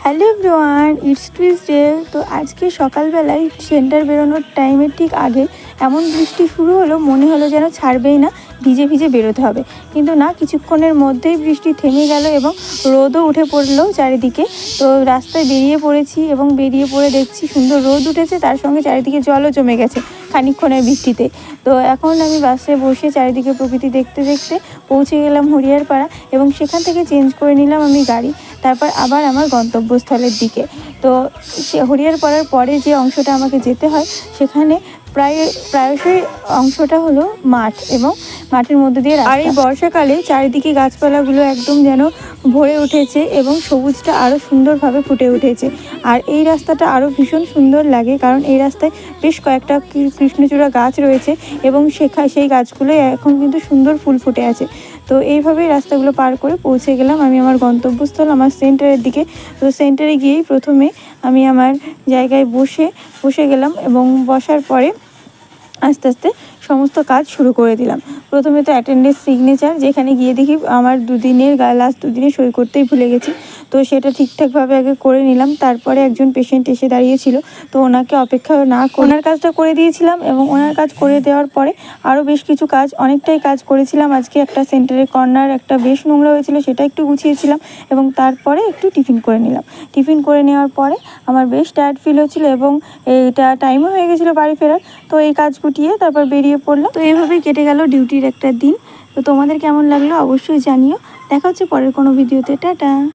Hello everyone, it's Tuesday. তো আজকে সকালবেলায় সেন্টার বেরোনোর টাইমের ঠিক আগে এমন বৃষ্টি শুরু হলো, মনে হলো যেন ছাড়বেই না, ভিজে ভিজে বেরোতে হবে। কিন্তু না, কিছুক্ষণের মধ্যেই বৃষ্টি থেমে গেল এবং রোদও উঠে পড়লো চারিদিকে। তো রাস্তায় বেরিয়ে পড়েছি এবং বেরিয়ে পড়ে দেখছি সুন্দর রোদ উঠেছে, তার সঙ্গে চারিদিকে জলও জমে গেছে খানিকক্ষণের বৃষ্টিতে। তো এখন আমি বাসে বসে চারিদিকে প্রকৃতি দেখতে দেখতে পৌঁছে গেলাম হরিয়ারপাড়া এবং সেখান থেকে চেঞ্জ করে নিলাম আমি গাড়ি। তারপর আবার আমার গন্তব্যস্থলের দিকে। তো সে হরিয়ারপাড়ার পরে যে অংশটা আমাকে যেতে হয়, সেখানে প্রায়শই অংশটা হলো মাঠ এবং মাঠের মধ্যে দিয়ে আর এই বর্ষাকালে চারিদিকে গাছপালাগুলো একদম যেন ভরে উঠেছে এবং সবুজটা আরও সুন্দরভাবে ফুটে উঠেছে। আর এই রাস্তাটা আরও ভীষণ সুন্দর লাগে, কারণ এই রাস্তায় বেশ কয়েকটা কৃষ্ণচূড়া গাছ রয়েছে এবং সেই গাছগুলো এখন কিন্তু সুন্দর ফুল ফুটে আছে। তো এইভাবেই রাস্তাগুলো পার করে পৌঁছে গেলাম আমি আমার গন্তব্যস্থল, আমার সেন্টারের দিকে। তো সেন্টারে গিয়েই প্রথমে আমি আমার জায়গায় বসে গেলাম এবং বসার পরে আস্তে আস্তে সমস্ত কাজ শুরু করে দিলাম। প্রথমে তো অ্যাটেন্ডেন্স সিগনেচার, যেখানে গিয়ে দেখি আমার লাস্ট দুদিনে সই করতেই ভুলে গেছি। তো সেটা ঠিকঠাকভাবে আগে করে নিলাম। তারপরে একজন পেশেন্ট এসে দাঁড়িয়েছিল, তো ওনাকে অপেক্ষা না করে ওনার কাজটা করে দিয়েছিলাম এবং ওনার কাজ করে দেওয়ার পরে আরও বেশ কিছু কাজ, অনেকটাই কাজ করেছিলাম আজকে। একটা সেন্টারের কর্নার একটা বেশ নোংরা হয়েছিল, সেটা একটু গুছিয়েছিলাম এবং তারপরে একটু টিফিন করে নিলাম। টিফিন করে নেওয়ার পরে আমার বেশ টায়ার্ড ফিল হচ্ছিলো এবং এইটা টাইমও হয়ে গেছিলো বাড়ি ফেরার। তো এই কাজ গুটিয়ে তারপর বেরিয়ে পড়লাম। তো এইভাবেই কেটে গেল ডিউটির একটা দিন। তো তোমাদের কেমন লাগলো অবশ্যই জানিও। দেখা হচ্ছে পরের কোনো ভিডিওতে। টাটা।